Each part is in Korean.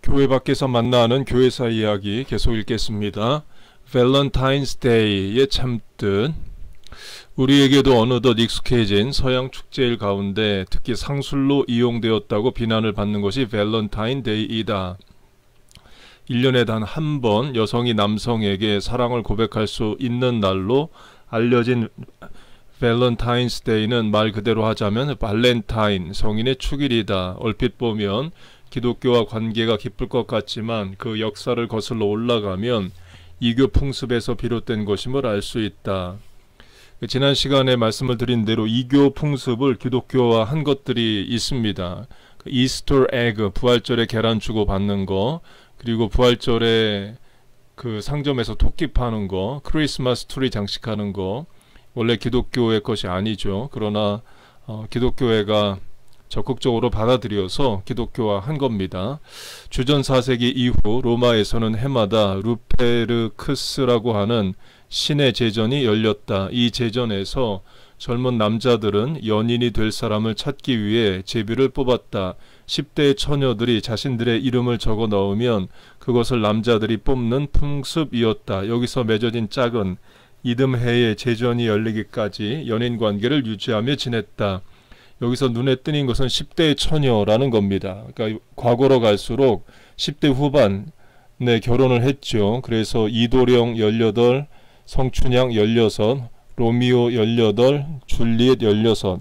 교회 밖에서 만나는 교회사 이야기 계속 읽겠습니다. Valentine's Day의 참뜻. 우리에게도 어느덧 익숙해진 서양 축제일 가운데 특히 상술로 이용되었다고 비난을 받는 것이 밸런타인 데이이다. 1년에 단 한 번 여성이 남성에게 사랑을 고백할 수 있는 날로 알려진 밸런타인스 데이는 말 그대로 하자면 발렌타인, 성인의 축일이다. 얼핏 보면 기독교와 관계가 깊을 것 같지만 그 역사를 거슬러 올라가면 이교 풍습에서 비롯된 것임을 알 수 있다. 지난 시간에 말씀을 드린 대로 이교 풍습을 기독교화 한 것들이 있습니다. 이스터 에그, 부활절에 계란 주고 받는 거, 그리고 부활절에 그 상점에서 토끼 파는 거, 크리스마스 트리 장식하는 거, 원래 기독교의 것이 아니죠. 그러나 기독교회가 적극적으로 받아들여서 기독교화 한 겁니다. 주전 4세기 이후 로마에서는 해마다 루페르크스라고 하는 신의 제전이 열렸다. 이 제전에서 젊은 남자들은 연인이 될 사람을 찾기 위해 제비를 뽑았다. 10대의 처녀들이 자신들의 이름을 적어 넣으면 그것을 남자들이 뽑는 풍습이었다. 여기서 맺어진 짝은 이듬해에 제전이 열리기까지 연인관계를 유지하며 지냈다. 여기서 눈에 띄는 것은 10대의 처녀라는 겁니다. 그러니까 과거로 갈수록 10대 후반에 결혼을 했죠. 그래서 이도령 18, 성춘향 16, 로미오 18, 줄리엣 16,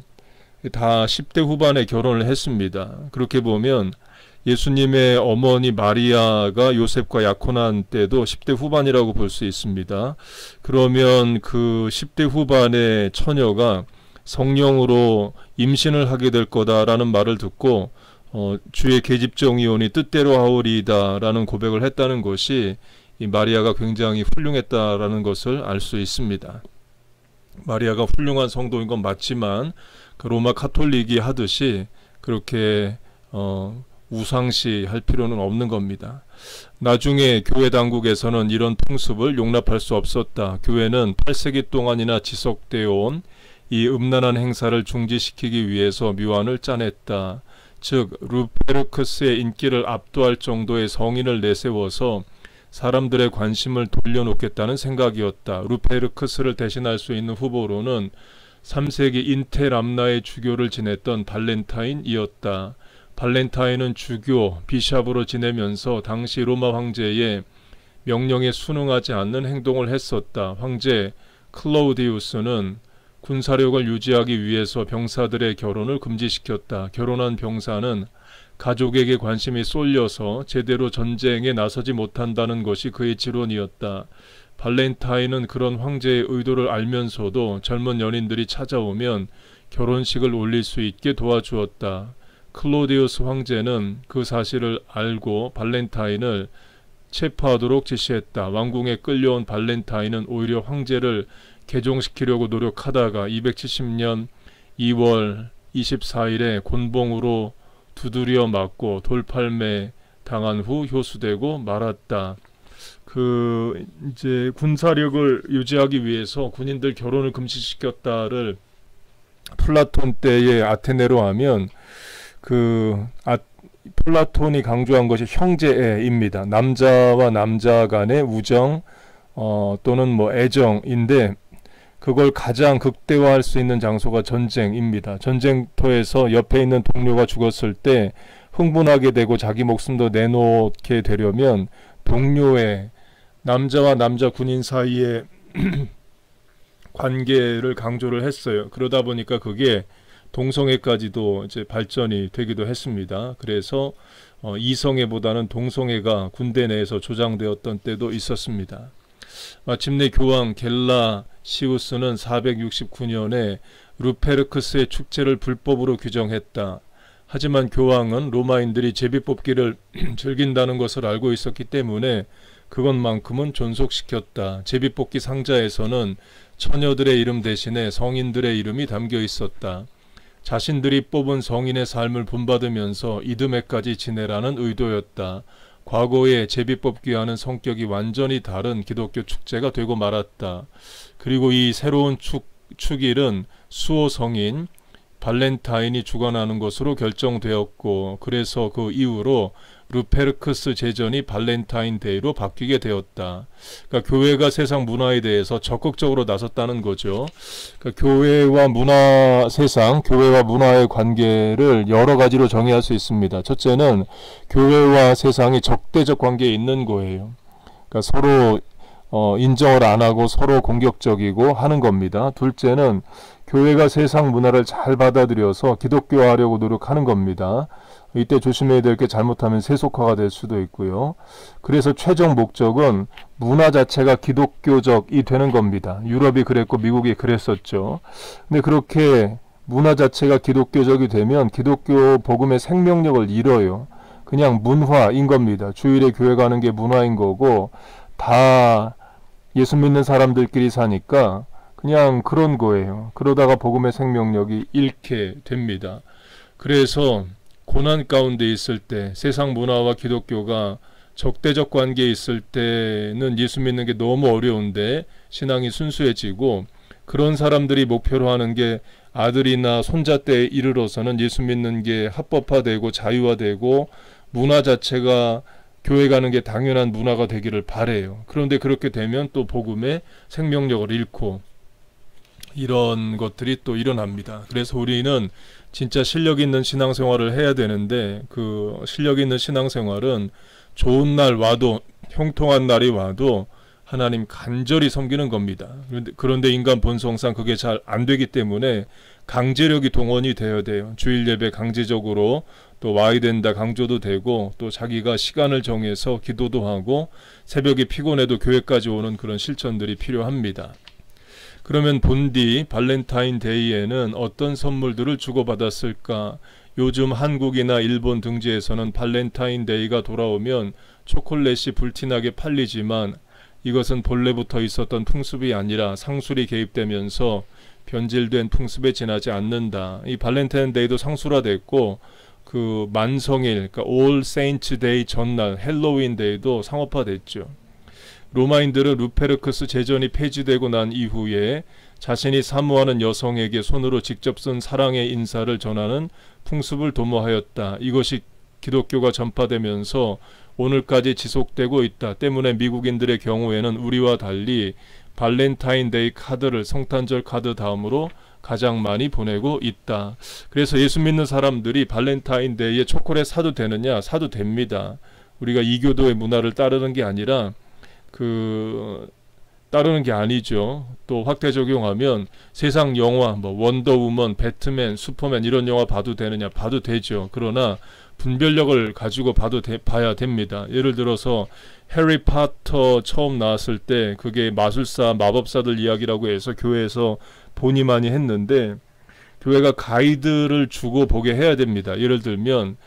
다 10대 후반에 결혼을 했습니다. 그렇게 보면 예수님의 어머니 마리아가 요셉과 약혼한 때도 10대 후반이라고 볼 수 있습니다. 그러면 그 10대 후반의 처녀가 성령으로 임신을 하게 될 거다라는 말을 듣고 주의 계집종이오니 뜻대로 하오리이다 라는 고백을 했다는 것이 이 마리아가 굉장히 훌륭했다라는 것을 알 수 있습니다. 마리아가 훌륭한 성도인 건 맞지만 그 로마 카톨릭이 하듯이 그렇게 우상시 할 필요는 없는 겁니다. 나중에 교회 당국에서는 이런 풍습을 용납할 수 없었다. 교회는 8세기 동안이나 지속되어 온 이 음란한 행사를 중지시키기 위해서 묘안을 짜냈다. 즉 루페르크스의 인기를 압도할 정도의 성인을 내세워서 사람들의 관심을 돌려놓겠다는 생각이었다. 루페르크스를 대신할 수 있는 후보로는 3세기 인테람나의 주교를 지냈던 발렌타인이었다. 발렌타인은 주교, 비샵으로 지내면서 당시 로마 황제의 명령에 순응하지 않는 행동을 했었다. 황제 클라우디우스는 군사력을 유지하기 위해서 병사들의 결혼을 금지시켰다. 결혼한 병사는 가족에게 관심이 쏠려서 제대로 전쟁에 나서지 못한다는 것이 그의 지론이었다. 발렌타인은 그런 황제의 의도를 알면서도 젊은 연인들이 찾아오면 결혼식을 올릴 수 있게 도와주었다. 클로디우스 황제는 그 사실을 알고 발렌타인을 체포하도록 지시했다. 왕궁에 끌려온 발렌타인은 오히려 황제를 개종시키려고 노력하다가 270년 2월 24일에 곤봉으로 두드려 맞고 돌팔매 당한 후 효수되고 말았다. 이제 군사력을 유지하기 위해서 군인들 결혼을 금지시켰다를 플라톤 때의 아테네로 하면 플라톤이 강조한 것이 형제애입니다. 남자와 남자 간의 우정 또는 뭐 애정인데 그걸 가장 극대화할 수 있는 장소가 전쟁입니다. 전쟁터에서 옆에 있는 동료가 죽었을 때 흥분하게 되고 자기 목숨도 내놓게 되려면 동료의 남자와 남자 군인 사이의 관계를 강조를 했어요. 그러다 보니까 그게 동성애까지도 이제 발전이 되기도 했습니다. 그래서 이성애보다는 동성애가 군대 내에서 조장되었던 때도 있었습니다. 마침내 교황 겔라시우스는 469년에 루페르크스의 축제를 불법으로 규정했다. 하지만 교황은 로마인들이 제비뽑기를 즐긴다는 것을 알고 있었기 때문에 그것만큼은 존속시켰다. 제비뽑기 상자에서는 처녀들의 이름 대신에 성인들의 이름이 담겨 있었다. 자신들이 뽑은 성인의 삶을 본받으면서 이듬해까지 지내라는 의도였다. 과거의 제비뽑기와는 성격이 완전히 다른 기독교 축제가 되고 말았다. 그리고 이 새로운 축일은 수호 성인 발렌타인이 주관하는 것으로 결정되었고, 그래서 그 이후로 루페르크스 제전이 발렌타인데이로 바뀌게 되었다. 그러니까 교회가 세상 문화에 대해서 적극적으로 나섰다는 거죠. 그러니까 교회와 문화, 세상, 교회와 문화의 관계를 여러 가지로 정의할 수 있습니다. 첫째는 교회와 세상이 적대적 관계에 있는 거예요. 그러니까 서로 인정을 안 하고 서로 공격적이고 하는 겁니다. 둘째는 교회가 세상 문화를 잘 받아들여서 기독교화하려고 노력하는 겁니다. 이때 조심해야 될 게 잘못하면 세속화가 될 수도 있고요. 그래서 최종 목적은 문화 자체가 기독교적이 되는 겁니다. 유럽이 그랬고 미국이 그랬었죠. 근데 그렇게 문화 자체가 기독교적이 되면 기독교 복음의 생명력을 잃어요. 그냥 문화인 겁니다. 주일에 교회 가는 게 문화인 거고 다 예수 믿는 사람들끼리 사니까 그냥 그런 거예요. 그러다가 복음의 생명력이 잃게 됩니다. 그래서 고난 가운데 있을 때 세상 문화와 기독교가 적대적 관계에 있을 때는 예수 믿는 게 너무 어려운데 신앙이 순수해지고 그런 사람들이 목표로 하는 게 아들이나 손자 때에 이르러서는 예수 믿는 게 합법화되고 자유화되고 문화 자체가 교회 가는 게 당연한 문화가 되기를 바래요. 그런데 그렇게 되면 또 복음의 생명력을 잃고 이런 것들이 또 일어납니다. 그래서 우리는 진짜 실력 있는 신앙생활을 해야 되는데 그 실력 있는 신앙생활은 좋은 날 와도 형통한 날이 와도 하나님 간절히 섬기는 겁니다. 그런데 인간 본성상 그게 잘 안 되기 때문에 강제력이 동원이 되어야 돼요. 주일 예배 강제적으로 또 와야 된다 강조도 되고 또 자기가 시간을 정해서 기도도 하고 새벽에 피곤해도 교회까지 오는 그런 실천들이 필요합니다. 그러면 본디 발렌타인데이에는 어떤 선물들을 주고받았을까? 요즘 한국이나 일본 등지에서는 발렌타인데이가 돌아오면 초콜릿이 불티나게 팔리지만 이것은 본래부터 있었던 풍습이 아니라 상술이 개입되면서 변질된 풍습에 지나지 않는다. 이 발렌타인데이도 상술화됐고 그 만성일, 그러니까 All Saints Day 전날 헬로윈 데이도 상업화됐죠. 로마인들은 루페르크스 제전이 폐지되고 난 이후에 자신이 사모하는 여성에게 손으로 직접 쓴 사랑의 인사를 전하는 풍습을 도모하였다. 이것이 기독교가 전파되면서 오늘까지 지속되고 있다. 때문에 미국인들의 경우에는 우리와 달리 발렌타인데이 카드를 성탄절 카드 다음으로 가장 많이 보내고 있다. 그래서 예수 믿는 사람들이 발렌타인데이에 초콜릿 사도 되느냐? 사도 됩니다. 우리가 이교도의 문화를 따르는 게 아니라 따르는 게 아니죠. 또 확대 적용하면 세상 영화 뭐 원더우먼, 배트맨, 슈퍼맨 이런 영화 봐도 되느냐? 봐도 되죠. 그러나 분별력을 가지고 봐야 됩니다. 예를 들어서 해리포터 처음 나왔을 때 그게 마술사, 마법사들 이야기라고 해서 교회에서 본이 많이 했는데 교회가 가이드를 주고 보게 해야 됩니다. 예를 들면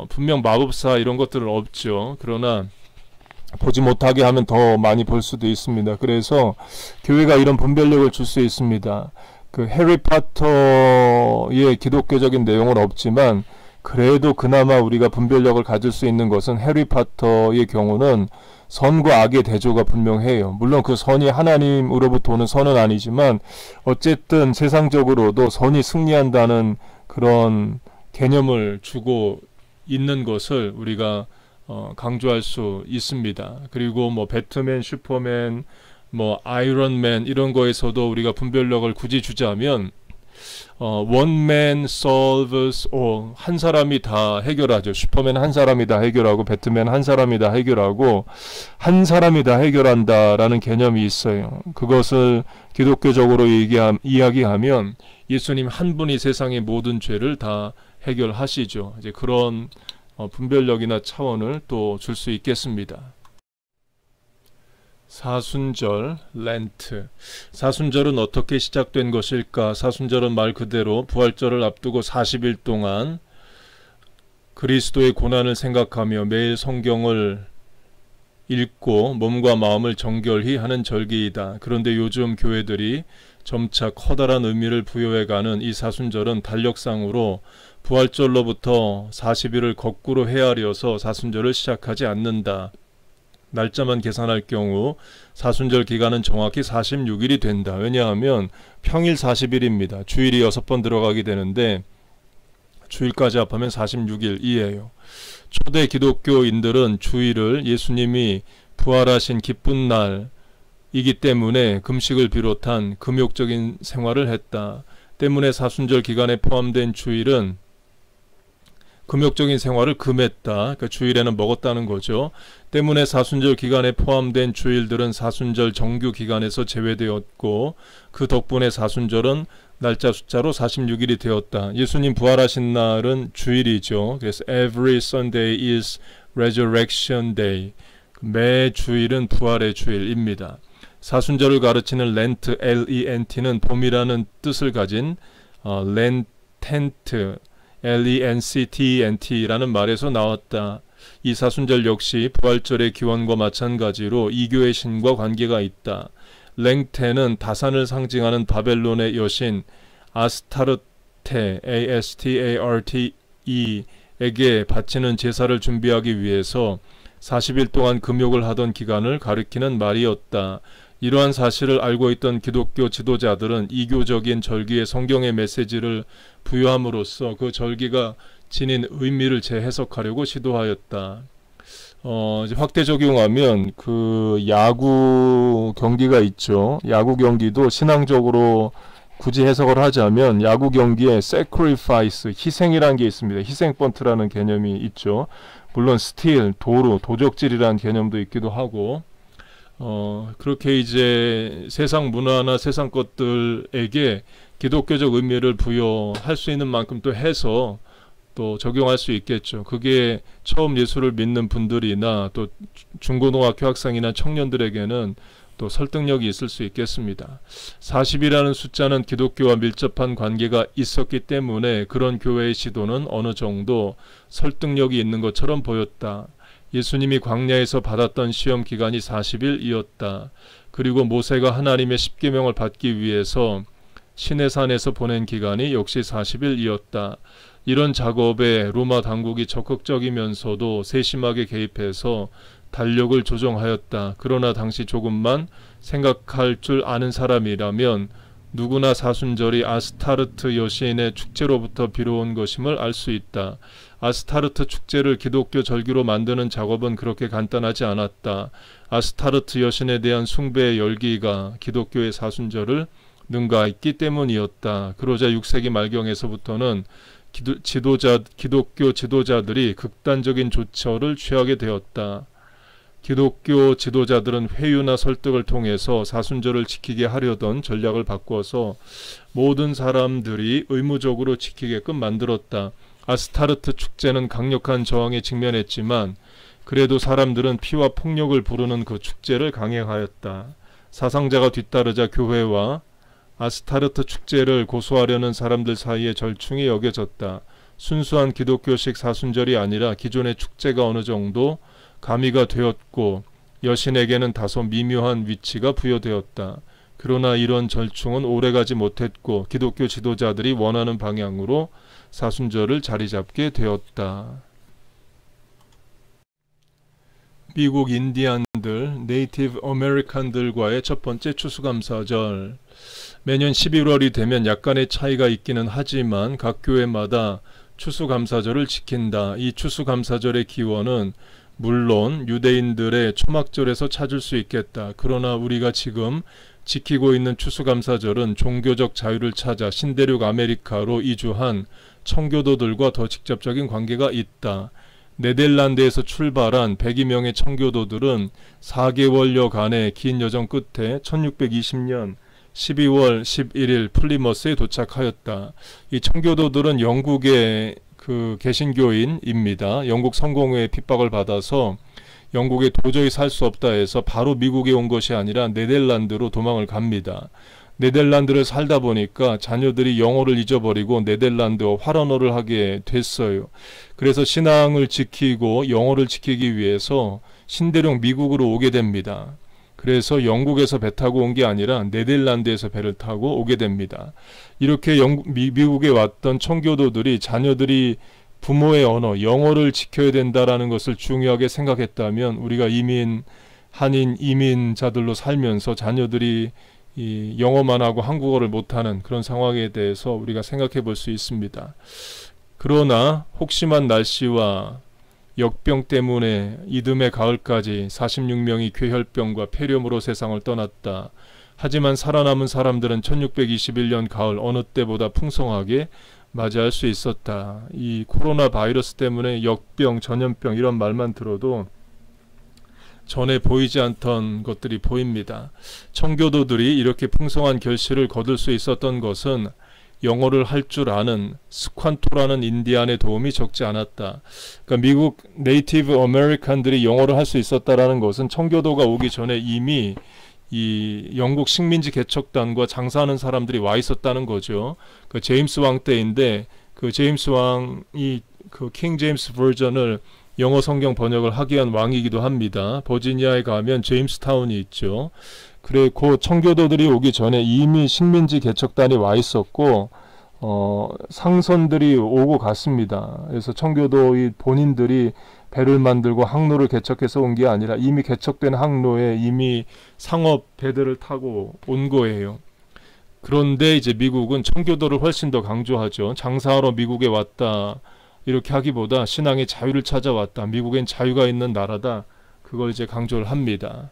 분명 마법사 이런 것들은 없죠. 그러나 보지 못하게 하면 더 많이 볼 수도 있습니다. 그래서 교회가 이런 분별력을 줄 수 있습니다. 그 해리포터의 기독교적인 내용은 없지만 그래도 그나마 우리가 분별력을 가질 수 있는 것은 해리포터의 경우는 선과 악의 대조가 분명해요. 물론 그 선이 하나님으로부터 오는 선은 아니지만 어쨌든 세상적으로도 선이 승리한다는 그런 개념을 주고 있는 것을 우리가 강조할 수 있습니다. 그리고 뭐 배트맨, 슈퍼맨, 뭐 아이론맨 이런 거에서도 우리가 분별력을 굳이 주자면 one man solves all, 한 사람이 다 해결하죠. 슈퍼맨 한 사람이 다 해결하고 배트맨 한 사람이 다 해결하고 한 사람이 다 해결한다라는 개념이 있어요. 그것을 기독교적으로 이야기하면 예수님 한 분이 세상의 모든 죄를 다 해결하시죠. 이제 그런 분별력이나 차원을 또 줄 수 있겠습니다. 사순절, 렌트. 사순절은 어떻게 시작된 것일까? 사순절은 말 그대로 부활절을 앞두고 40일 동안 그리스도의 고난을 생각하며 매일 성경을 읽고 몸과 마음을 정결히 하는 절기이다. 그런데 요즘 교회들이 점차 커다란 의미를 부여해가는 이 사순절은 달력상으로 부활절로부터 40일을 거꾸로 헤아려서 사순절을 시작하지 않는다. 날짜만 계산할 경우 사순절 기간은 정확히 46일이 된다. 왜냐하면 평일 40일입니다. 주일이 6번 들어가게 되는데 주일까지 합하면 46일이에요. 초대 기독교인들은 주일을 예수님이 부활하신 기쁜 날이기 때문에 금식을 비롯한 금욕적인 생활을 했다. 때문에 사순절 기간에 포함된 주일은 금욕적인 생활을 금했다. 그러니까 주일에는 먹었다는 거죠. 때문에 사순절 기간에 포함된 주일들은 사순절 정규 기간에서 제외되었고 그 덕분에 사순절은 날짜 숫자로 46일이 되었다. 예수님 부활하신 날은 주일이죠. 그래서 every Sunday is resurrection day. 매 주일은 부활의 주일입니다. 사순절을 가르치는 렌트, L-E-N-T는 봄이라는 뜻을 가진 렌텐트, L-E-N-C-T-E-N-T라는 말에서 나왔다. 이 사순절 역시 부활절의 기원과 마찬가지로 이교의 신과 관계가 있다. 랭테는 다산을 상징하는 바벨론의 여신 아스타르테, A-S-T-A-R-T-E에게 바치는 제사를 준비하기 위해서 40일 동안 금욕을 하던 기간을 가리키는 말이었다. 이러한 사실을 알고 있던 기독교 지도자들은 이교적인 절기에 성경의 메시지를 부여함으로써 그 절기가 지닌 의미를 재해석하려고 시도하였다. 이제 확대 적용하면 그 야구 경기가 있죠. 야구 경기도 신앙적으로 굳이 해석을 하자면 야구 경기에 sacrifice, 희생이라는 게 있습니다. 희생 번트라는 개념이 있죠. 물론 스틸, 도루, 도적질이라는 개념도 있기도 하고 그렇게 이제 세상 문화나 세상 것들에게 기독교적 의미를 부여할 수 있는 만큼 또 해서 또 적용할 수 있겠죠. 그게 처음 예수를 믿는 분들이나 또 중고등학교 학생이나 청년들에게는 또 설득력이 있을 수 있겠습니다. 40이라는 숫자는 기독교와 밀접한 관계가 있었기 때문에 그런 교회의 시도는 어느 정도 설득력이 있는 것처럼 보였다. 예수님이 광야에서 받았던 시험 기간이 40일이었다. 그리고 모세가 하나님의 십계명을 받기 위해서 시내산에서 보낸 기간이 역시 40일이었다. 이런 작업에 로마 당국이 적극적이면서도 세심하게 개입해서 달력을 조정하였다. 그러나 당시 조금만 생각할 줄 아는 사람이라면 누구나 사순절이 아스타르트 여신의 축제로부터 비로운 것임을 알 수 있다. 아스타르트 축제를 기독교 절기로 만드는 작업은 그렇게 간단하지 않았다. 아스타르트 여신에 대한 숭배의 열기가 기독교의 사순절을 능가했기 때문이었다. 그러자 6세기 말경에서부터는 기독교 지도자들이 극단적인 조처를 취하게 되었다. 기독교 지도자들은 회유나 설득을 통해서 사순절을 지키게 하려던 전략을 바꿔서 모든 사람들이 의무적으로 지키게끔 만들었다. 아스타르트 축제는 강력한 저항에 직면했지만 그래도 사람들은 피와 폭력을 부르는 그 축제를 강행하였다. 사상자가 뒤따르자 교회와 아스타르트 축제를 고수하려는 사람들 사이에 절충이 여겨졌다. 순수한 기독교식 사순절이 아니라 기존의 축제가 어느 정도 가미가 되었고 여신에게는 다소 미묘한 위치가 부여되었다. 그러나 이런 절충은 오래가지 못했고 기독교 지도자들이 원하는 방향으로 사순절을 자리잡게 되었다. 미국 인디안들, 네이티브 아메리칸들과의 첫 번째 추수감사절. 매년 11월이 되면 약간의 차이가 있기는 하지만 각 교회마다 추수감사절을 지킨다. 이 추수감사절의 기원은 물론 유대인들의 초막절에서 찾을 수 있겠다. 그러나 우리가 지금 지키고 있는 추수감사절은 종교적 자유를 찾아 신대륙 아메리카로 이주한 청교도들과 더 직접적인 관계가 있다. 네덜란드에서 출발한 102명의 청교도들은 4개월여간의 긴 여정 끝에 1620년 12월 11일 플리머스에 도착하였다. 이 청교도들은 영국의 개신교인입니다. 영국 성공회의 핍박을 받아서 영국에 도저히 살 수 없다 해서 바로 미국에 온 것이 아니라 네덜란드로 도망을 갑니다. 네덜란드를 살다 보니까 자녀들이 영어를 잊어버리고 네덜란드어 활언어를 하게 됐어요. 그래서 신앙을 지키고 영어를 지키기 위해서 신대륙 미국으로 오게 됩니다. 그래서 영국에서 배 타고 온 게 아니라 네덜란드에서 배를 타고 오게 됩니다. 이렇게 미국에 왔던 청교도들이 자녀들이 부모의 언어, 영어를 지켜야 된다라는 것을 중요하게 생각했다면 우리가 한인 이민자들로 살면서 자녀들이 이 영어만 하고 한국어를 못하는 그런 상황에 대해서 우리가 생각해 볼 수 있습니다. 그러나 혹심한 날씨와 역병 때문에 이듬해 가을까지 46명이 괴혈병과 폐렴으로 세상을 떠났다. 하지만 살아남은 사람들은 1621년 가을 어느 때보다 풍성하게 맞이할 수 있었다. 이 코로나 바이러스 때문에 역병, 전염병 이런 말만 들어도 전에 보이지 않던 것들이 보입니다. 청교도들이 이렇게 풍성한 결실을 거둘 수 있었던 것은 영어를 할 줄 아는 스콴토라는 인디안의 도움이 적지 않았다. 그러니까 미국 네이티브 아메리칸들이 영어를 할 수 있었다라는 것은 청교도가 오기 전에 이미 이 영국 식민지 개척단과 장사하는 사람들이 와 있었다는 거죠. 그 제임스 왕 때인데 그 제임스 왕이 그 킹 제임스 버전을 영어 성경 번역을 하게 한 왕이기도 합니다. 버지니아에 가면 제임스타운이 있죠. 그래 그 청교도들이 오기 전에 이미 식민지 개척단이 와 있었고 상선들이 오고 갔습니다. 그래서 청교도의 본인들이 배를 만들고 항로를 개척해서 온 게 아니라 이미 개척된 항로에 이미 상업 배들을 타고 온 거예요. 그런데 이제 미국은 청교도를 훨씬 더 강조하죠. 장사하러 미국에 왔다 이렇게 하기보다 신앙의 자유를 찾아왔다. 미국엔 자유가 있는 나라다. 그걸 이제 강조를 합니다.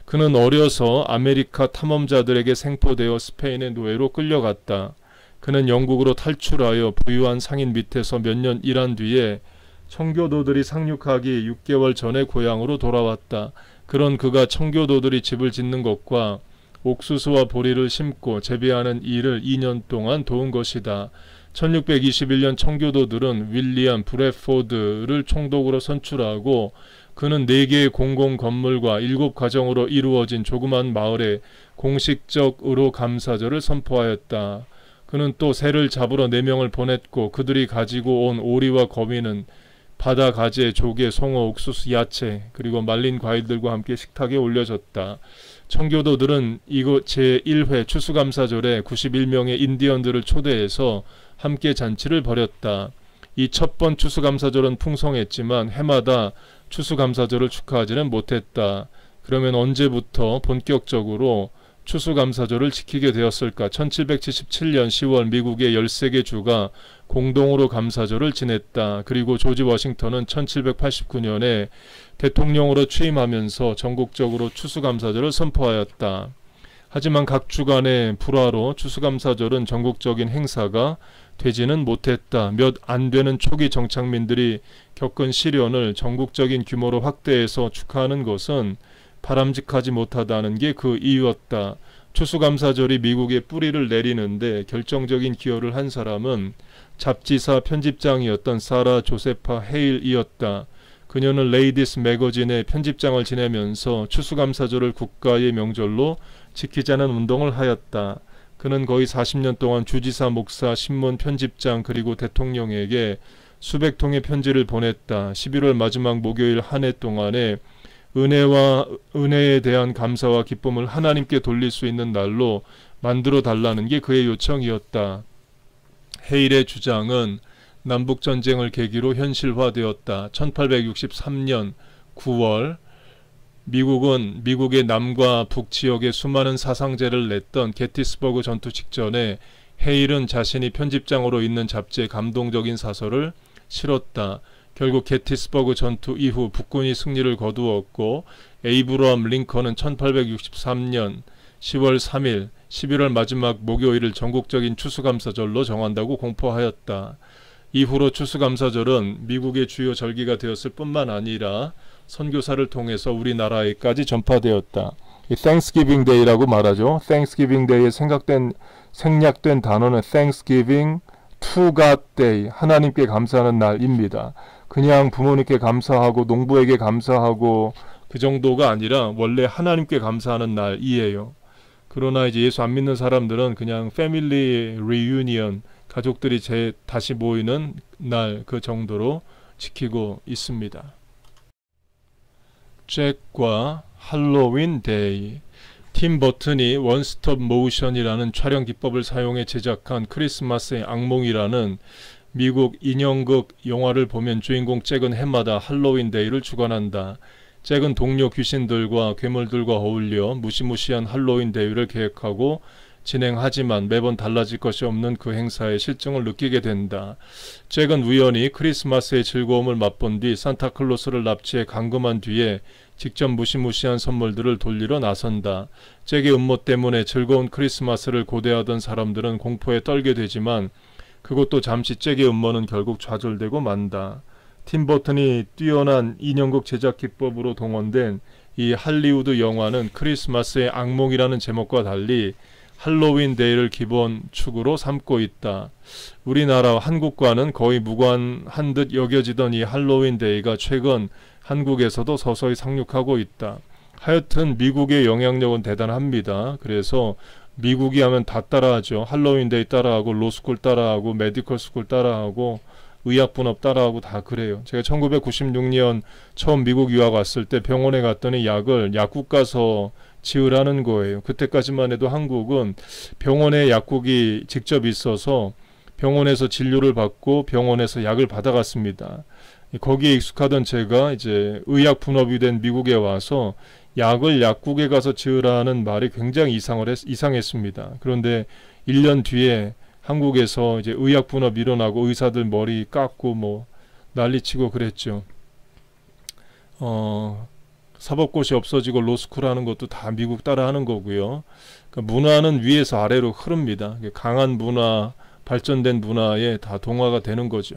그는 어려서 아메리카 탐험자들에게 생포되어 스페인의 노예로 끌려갔다. 그는 영국으로 탈출하여 부유한 상인 밑에서 몇 년 일한 뒤에 청교도들이 상륙하기 6개월 전에 고향으로 돌아왔다. 그런 그가 청교도들이 집을 짓는 것과 옥수수와 보리를 심고 재배하는 일을 2년 동안 도운 것이다. 1621년 청교도들은 윌리엄 브래포드를 총독으로 선출하고 그는 4개의 공공 건물과 7가정으로 이루어진 조그만 마을에 공식적으로 감사절을 선포하였다. 그는 또 새를 잡으러 4명을 보냈고 그들이 가지고 온 오리와 거미는 바다 가재, 조개, 송어, 옥수수, 야채 그리고 말린 과일들과 함께 식탁에 올려졌다. 청교도들은 이곳 제1회 추수감사절에 91명의 인디언들을 초대해서 함께 잔치를 벌였다. 이 첫 번 추수감사절은 풍성했지만 해마다 추수감사절을 축하하지는 못했다. 그러면 언제부터 본격적으로 추수감사절을 지키게 되었을까? 1777년 10월 미국의 13개 주가 공동으로 감사절을 지냈다. 그리고 조지 워싱턴은 1789년에 대통령으로 취임하면서 전국적으로 추수감사절을 선포하였다. 하지만 각 주 간의 불화로 추수감사절은 전국적인 행사가 되지는 못했다. 몇 안 되는 초기 정착민들이 겪은 시련을 전국적인 규모로 확대해서 축하하는 것은 바람직하지 못하다는 게 그 이유였다. 추수감사절이 미국의 뿌리를 내리는데 결정적인 기여를 한 사람은 잡지사 편집장이었던 사라 조세파 헤일이었다. 그녀는 레이디스 매거진의 편집장을 지내면서 추수감사절을 국가의 명절로 지키자는 운동을 하였다. 그는 거의 40년 동안 주지사, 목사, 신문 편집장 그리고 대통령에게 수백 통의 편지를 보냈다. 11월 마지막 목요일 한 해 동안에 은혜에 대한 감사와 기쁨을 하나님께 돌릴 수 있는 날로 만들어 달라는 게 그의 요청이었다. 헤일의 주장은 남북전쟁을 계기로 현실화되었다. 1863년 9월 미국은 미국의 남과 북지역에 수많은 사상자를 냈던 게티스버그 전투 직전에 헤일은 자신이 편집장으로 있는 잡지에 감동적인 사설을 실었다. 결국 게티스버그 전투 이후 북군이 승리를 거두었고 에이브러함 링컨은 1863년 10월 3일 11월 마지막 목요일을 전국적인 추수감사절로 정한다고 공포하였다. 이후로 추수감사절은 미국의 주요 절기가 되었을 뿐만 아니라 선교사를 통해서 우리나라에까지 전파되었다. 이 Thanksgiving Day라고 말하죠. Thanksgiving Day에 생략된 단어는 Thanksgiving to God Day, 하나님께 감사하는 날입니다. 그냥 부모님께 감사하고 농부에게 감사하고 그 정도가 아니라 원래 하나님께 감사하는 날이에요. 그러나 이제 예수 안 믿는 사람들은 그냥 패밀리 리유니언, 가족들이 다시 모이는 날 그 정도로 지키고 있습니다. 잭과 할로윈 데이. 팀 버튼이 원스톱 모션이라는 촬영 기법을 사용해 제작한 크리스마스의 악몽이라는 미국 인형극 영화를 보면 주인공 잭은 해마다 할로윈 데이를 주관한다. 잭은 동료 귀신들과 괴물들과 어울려 무시무시한 할로윈 데이를 계획하고 진행하지만 매번 달라질 것이 없는 그 행사의 실증을 느끼게 된다. 잭은 우연히 크리스마스의 즐거움을 맛본 뒤 산타클로스를 납치해 감금한 뒤에 직접 무시무시한 선물들을 돌리러 나선다. 잭의 음모 때문에 즐거운 크리스마스를 고대하던 사람들은 공포에 떨게 되지만 그것도 잠시 잭의 음모는 결국 좌절되고 만다. 팀 버튼이 뛰어난 인형극 제작 기법으로 동원된 이 할리우드 영화는 크리스마스의 악몽이라는 제목과 달리 할로윈 데이를 기본 축으로 삼고 있다. 우리나라 한국과는 거의 무관한 듯 여겨지던 이 할로윈 데이가 최근 한국에서도 서서히 상륙하고 있다. 하여튼 미국의 영향력은 대단합니다. 그래서 미국이 하면 다 따라하죠. 할로윈 데이 따라하고 로스쿨 따라하고 메디컬 스쿨 따라하고 의약분업 따라하고 다 그래요. 제가 1996년 처음 미국 유학 왔을 때 병원에 갔더니 약을 약국 가서 지으라는 거예요. 그때까지만 해도 한국은 병원에 약국이 직접 있어서 병원에서 진료를 받고 병원에서 약을 받아갔습니다. 거기에 익숙하던 제가 이제 의약 분업이 된 미국에 와서 약을 약국에 가서 지으라는 말이 굉장히 이상했습니다. 그런데 1년 뒤에 한국에서 이제 의약 분업 일어나고 의사들 머리 깎고 뭐 난리치고 그랬죠. 사법고시 없어지고 로스쿨 하는 것도 다 미국 따라 하는 거고요. 그러니까 문화는 위에서 아래로 흐릅니다. 강한 문화, 발전된 문화에 다 동화가 되는 거죠.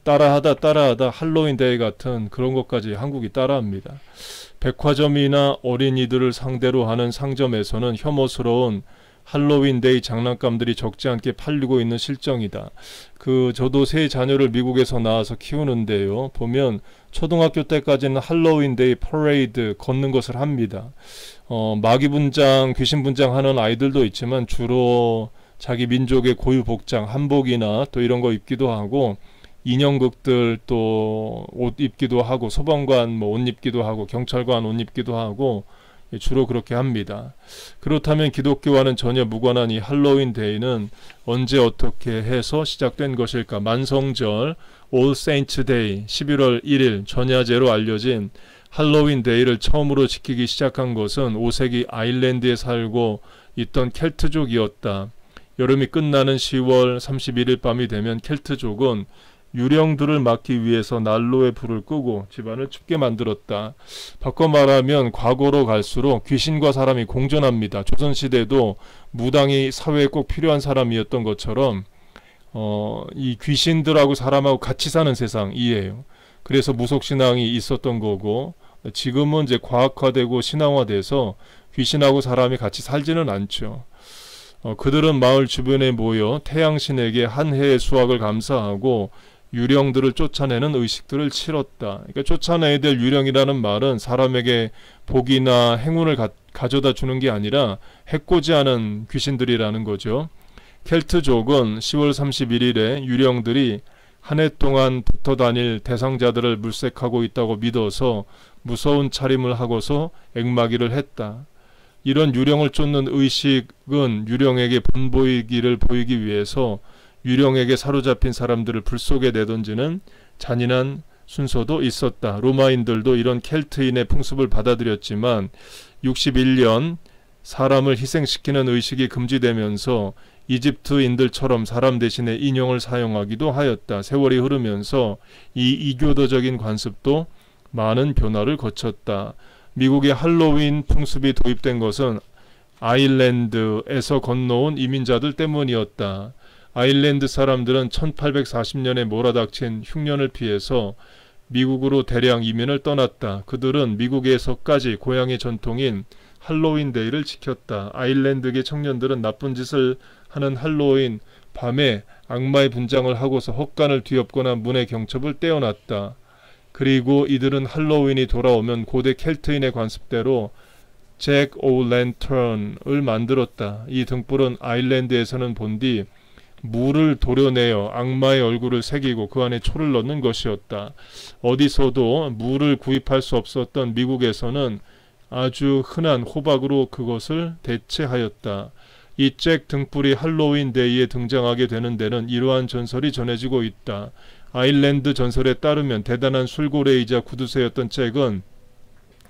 따라하다 할로윈 데이 같은 그런 것까지 한국이 따라합니다. 백화점이나 어린이들을 상대로 하는 상점에서는 혐오스러운 할로윈 데이 장난감들이 적지 않게 팔리고 있는 실정이다. 저도 세 자녀를 미국에서 낳아서 키우는데요. 보면 초등학교 때까지는 할로윈 데이 퍼레이드 걷는 것을 합니다. 마귀 분장, 귀신 분장 하는 아이들도 있지만 주로 자기 민족의 고유 복장, 한복이나 또 이런 거 입기도 하고 인형극들 또 옷 입기도 하고 소방관 뭐 옷 입기도 하고 경찰관 옷 입기도 하고 주로 그렇게 합니다. 그렇다면 기독교와는 전혀 무관한 이 할로윈 데이는 언제 어떻게 해서 시작된 것일까? 만성절 All Saints Day 11월 1일 전야제로 알려진 할로윈 데이를 처음으로 지키기 시작한 것은 5세기 아일랜드에 살고 있던 켈트족이었다. 여름이 끝나는 10월 31일 밤이 되면 켈트족은 유령들을 막기 위해서 난로에 불을 끄고 집안을 춥게 만들었다. 바꿔 말하면 과거로 갈수록 귀신과 사람이 공존합니다. 조선시대도 무당이 사회에 꼭 필요한 사람이었던 것처럼 이 귀신들하고 사람하고 같이 사는 세상이에요. 그래서 무속신앙이 있었던 거고 지금은 이제 과학화되고 신앙화돼서 귀신하고 사람이 같이 살지는 않죠. 그들은 마을 주변에 모여 태양신에게 한 해의 수확을 감사하고 유령들을 쫓아내는 의식들을 치렀다. 그러니까 쫓아내야 될 유령이라는 말은 사람에게 복이나 행운을 가져다 주는 게 아니라 해코지하는 귀신들이라는 거죠. 켈트족은 10월 31일에 유령들이 한 해 동안 붙어 다닐 대상자들을 물색하고 있다고 믿어서 무서운 차림을 하고서 액마기를 했다. 이런 유령을 쫓는 의식은 유령에게 본보이기를 보이기 위해서 유령에게 사로잡힌 사람들을 불 속에 내던지는 잔인한 순서도 있었다. 로마인들도 이런 켈트인의 풍습을 받아들였지만 61년 사람을 희생시키는 의식이 금지되면서 이집트인들처럼 사람 대신에 인형을 사용하기도 하였다. 세월이 흐르면서 이 이교도적인 관습도 많은 변화를 거쳤다. 미국의 할로윈 풍습이 도입된 것은 아일랜드에서 건너온 이민자들 때문이었다. 아일랜드 사람들은 1840년에 몰아닥친 흉년을 피해서 미국으로 대량 이민을 떠났다. 그들은 미국에서까지 고향의 전통인 할로윈 데이를 지켰다. 아일랜드계 청년들은 나쁜 짓을 하는 할로윈 밤에 악마의 분장을 하고서 헛간을 뒤엎거나 문의 경첩을 떼어놨다. 그리고 이들은 할로윈이 돌아오면 고대 켈트인의 관습대로 잭 오 랜턴을 만들었다. 이 등불은 아일랜드에서는 본 뒤 물을 도려내어 악마의 얼굴을 새기고 그 안에 초를 넣는 것이었다. 어디서도 물을 구입할 수 없었던 미국에서는 아주 흔한 호박으로 그것을 대체하였다. 이 잭 등불이 할로윈 데이에 등장하게 되는 데는 이러한 전설이 전해지고 있다. 아일랜드 전설에 따르면 대단한 술고래이자 구두쇠였던 잭은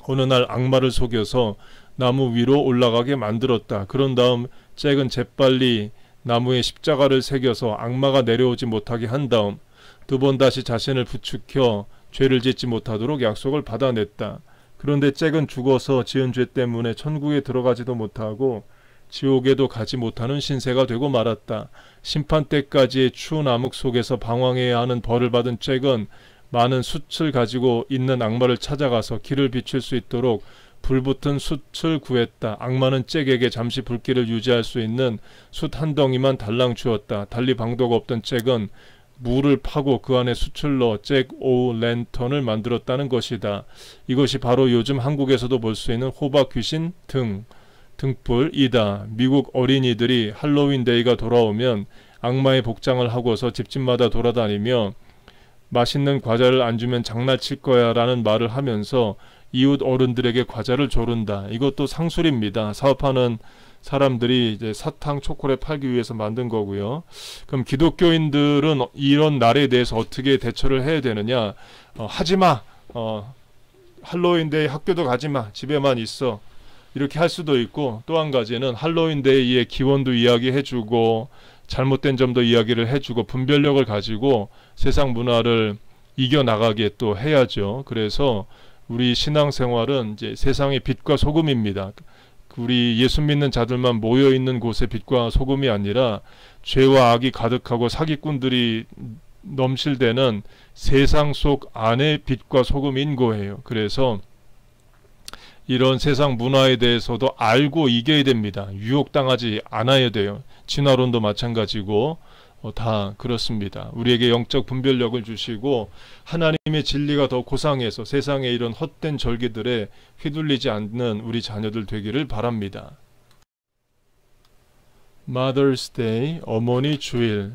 어느 날 악마를 속여서 나무 위로 올라가게 만들었다. 그런 다음 잭은 재빨리 나무에 십자가를 새겨서 악마가 내려오지 못하게 한 다음 두 번 다시 자신을 부추겨 죄를 짓지 못하도록 약속을 받아냈다. 그런데 잭은 죽어서 지은 죄 때문에 천국에 들어가지도 못하고 지옥에도 가지 못하는 신세가 되고 말았다. 심판 때까지의 추운 암흑 속에서 방황해야 하는 벌을 받은 잭은 많은 숯을 가지고 있는 악마를 찾아가서 길을 비출 수 있도록 불붙은 숯을 구했다. 악마는 잭에게 잠시 불길을 유지할 수 있는 숯 한 덩이만 달랑 주었다. 달리 방도가 없던 잭은 물을 파고 그 안에 숯을 넣어 잭 오 랜턴을 만들었다는 것이다. 이것이 바로 요즘 한국에서도 볼 수 있는 호박 귀신 등불이다. 미국 어린이들이 할로윈 데이가 돌아오면 악마의 복장을 하고서 집집마다 돌아다니며 맛있는 과자를 안 주면 장난칠 거야 라는 말을 하면서 이웃 어른들에게 과자를 조른다. 이것도 상술입니다. 사업하는 사람들이 이제 사탕, 초콜릿 팔기 위해서 만든 거고요. 그럼 기독교인들은 이런 날에 대해서 어떻게 대처를 해야 되느냐? 하지마. 할로윈데이 학교도 가지마. 집에만 있어. 이렇게 할 수도 있고, 또 한 가지는 할로윈데이의 기원도 이야기해주고 잘못된 점도 이야기를 해주고 분별력을 가지고 세상 문화를 이겨나가게 또 해야죠. 그래서 우리 신앙생활은 이제 세상의 빛과 소금입니다. 우리 예수 믿는 자들만 모여있는 곳의 빛과 소금이 아니라 죄와 악이 가득하고 사기꾼들이 넘실대는 세상 속 안의 빛과 소금인 거예요. 그래서 이런 세상 문화에 대해서도 알고 이겨야 됩니다. 유혹당하지 않아야 돼요. 진화론도 마찬가지고 다 그렇습니다. 우리에게 영적 분별력을 주시고 하나님의 진리가 더 고상해서 세상의 이런 헛된 절기들에 휘둘리지 않는 우리 자녀들 되기를 바랍니다. Mother's Day, 어머니 주일.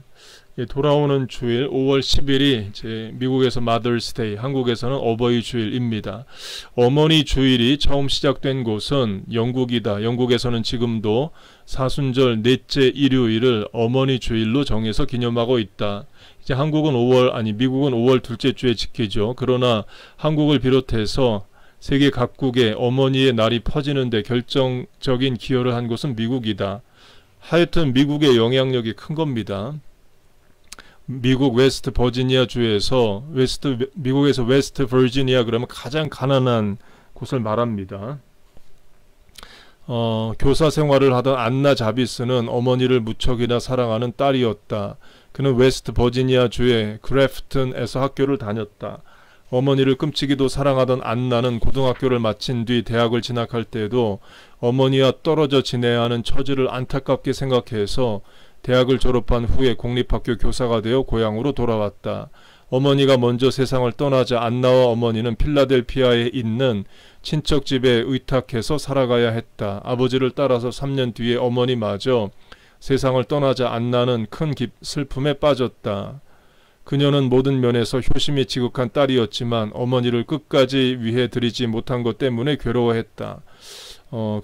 돌아오는 주일 5월 10일이 이제 미국에서 Mother's Day, 한국에서는 어버이 주일입니다. 어머니 주일이 처음 시작된 곳은 영국이다. 영국에서는 지금도 사순절 넷째 일요일을 어머니 주일로 정해서 기념하고 있다. 이제 미국은 5월 둘째 주에 지키죠. 그러나 한국을 비롯해서 세계 각국에 어머니의 날이 퍼지는데 결정적인 기여를 한 곳은 미국이다. 하여튼 미국의 영향력이 큰 겁니다. 미국 웨스트 버지니아 주에서 미국에서 웨스트 버지니아 그러면 가장 가난한 곳을 말합니다. 교사 생활을 하던 안나 자비스는 어머니를 무척이나 사랑하는 딸이었다. 그는 웨스트 버지니아 주의 그래프튼에서 학교를 다녔다. 어머니를 끔찍이도 사랑하던 안나는 고등학교를 마친 뒤 대학을 진학할 때에도 어머니와 떨어져 지내야 하는 처지를 안타깝게 생각해서 대학을 졸업한 후에 공립학교 교사가 되어 고향으로 돌아왔다. 어머니가 먼저 세상을 떠나자 안나와 어머니는 필라델피아에 있는 친척집에 의탁해서 살아가야 했다. 아버지를 따라서 3년 뒤에 어머니마저 세상을 떠나자 안나는 큰 슬픔에 빠졌다. 그녀는 모든 면에서 효심이 지극한 딸이었지만 어머니를 끝까지 위해 드리지 못한 것 때문에 괴로워했다.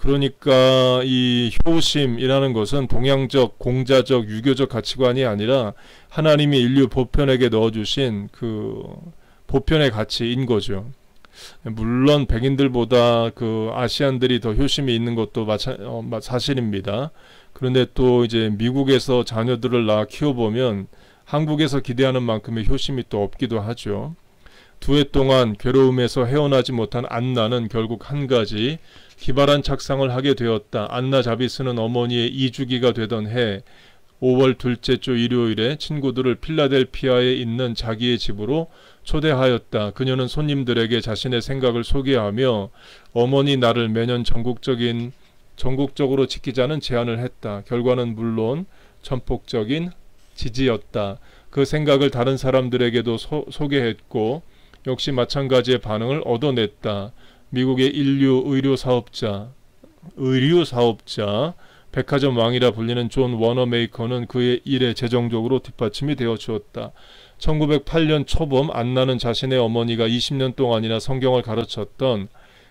그러니까 이 효심이라는 것은 동양적, 공자적, 유교적 가치관이 아니라 하나님이 인류 보편에게 넣어주신 그 보편의 가치인 거죠. 물론 백인들보다 그 아시안들이 더 효심이 있는 것도 사실입니다. 그런데 또 이제 미국에서 자녀들을 낳아 키워보면 한국에서 기대하는 만큼의 효심이 또 없기도 하죠. 2해 동안 괴로움에서 헤어나지 못한 안나는 결국 한 가지 기발한 착상을 하게 되었다. 안나 자비스는 어머니의 2주기가 되던 해 5월 둘째 주 일요일에 친구들을 필라델피아에 있는 자기의 집으로 초대하였다. 그녀는 손님들에게 자신의 생각을 소개하며 어머니 날을 매년 전국적으로 지키자는 제안을 했다. 결과는 물론 전폭적인 지지였다. 그 생각을 다른 사람들에게도 소개했고 역시 마찬가지의 반응을 얻어냈다. 미국의 인류 의류 사업자, 백화점 왕이라 불리는 존 워너메이커는 그의 일에 재정적으로 뒷받침이 되어 주었다. 1908년 초봄 안나는 자신의 어머니가 20년 동안이나 성경을 가르쳤던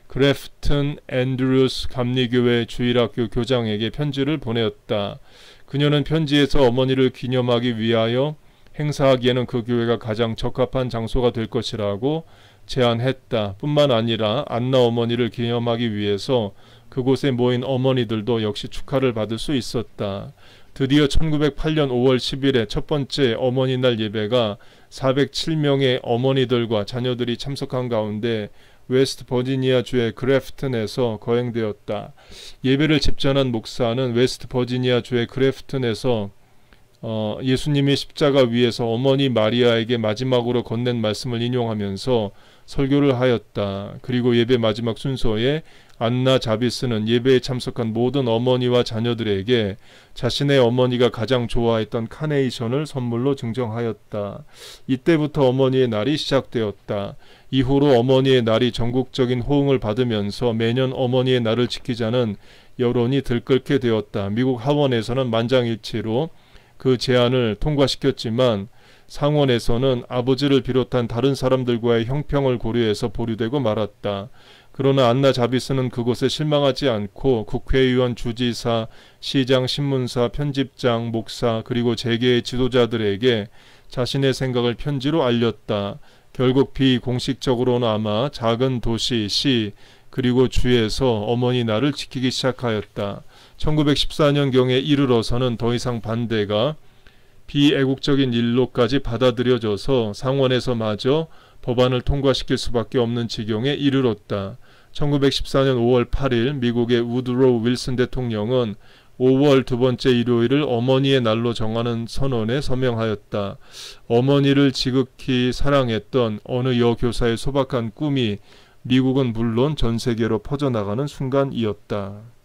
그래프튼 앤드루스 감리교회 주일학교 교장에게 편지를 보내었다. 그녀는 편지에서 어머니를 기념하기 위하여 행사하기에는 그 교회가 가장 적합한 장소가 될 것이라고 제안했다. 뿐만 아니라 안나 어머니를 기념하기 위해서 그곳에 모인 어머니들도 역시 축하를 받을 수 있었다. 드디어 1908년 5월 10일에 첫 번째 어머니날 예배가 407명의 어머니들과 자녀들이 참석한 가운데 웨스트 버지니아 주의 그래프튼에서 거행되었다. 예배를 집전한 목사는 웨스트 버지니아 주의 그래프튼에서 예수님이 십자가 위에서 어머니 마리아에게 마지막으로 건넨 말씀을 인용하면서 설교를 하였다. 그리고 예배 마지막 순서에 안나 자비스는 예배에 참석한 모든 어머니와 자녀들에게 자신의 어머니가 가장 좋아했던 카네이션을 선물로 증정하였다. 이때부터 어머니의 날이 시작되었다. 이후로 어머니의 날이 전국적인 호응을 받으면서 매년 어머니의 날을 지키자는 여론이 들끓게 되었다. 미국 하원에서는 만장일치로 그 제안을 통과시켰지만 상원에서는 아버지를 비롯한 다른 사람들과의 형평을 고려해서 보류되고 말았다. 그러나 안나 자비스는 그곳에 실망하지 않고 국회의원, 주지사, 시장, 신문사, 편집장, 목사 그리고 재계의 지도자들에게 자신의 생각을 편지로 알렸다. 결국 비공식적으로나마 작은 도시, 시 그리고 주에서 어머니 날을 지키기 시작하였다. 1914년경에 이르러서는 더 이상 반대가 비애국적인 일로까지 받아들여져서 상원에서마저 법안을 통과시킬 수밖에 없는 지경에 이르렀다. 1914년 5월 8일 미국의 우드로우 윌슨 대통령은 5월 두 번째 일요일을 어머니의 날로 정하는 선언에 서명하였다. 어머니를 지극히 사랑했던 어느 여교사의 소박한 꿈이 미국은 물론 전 세계로 퍼져나가는 순간이었다.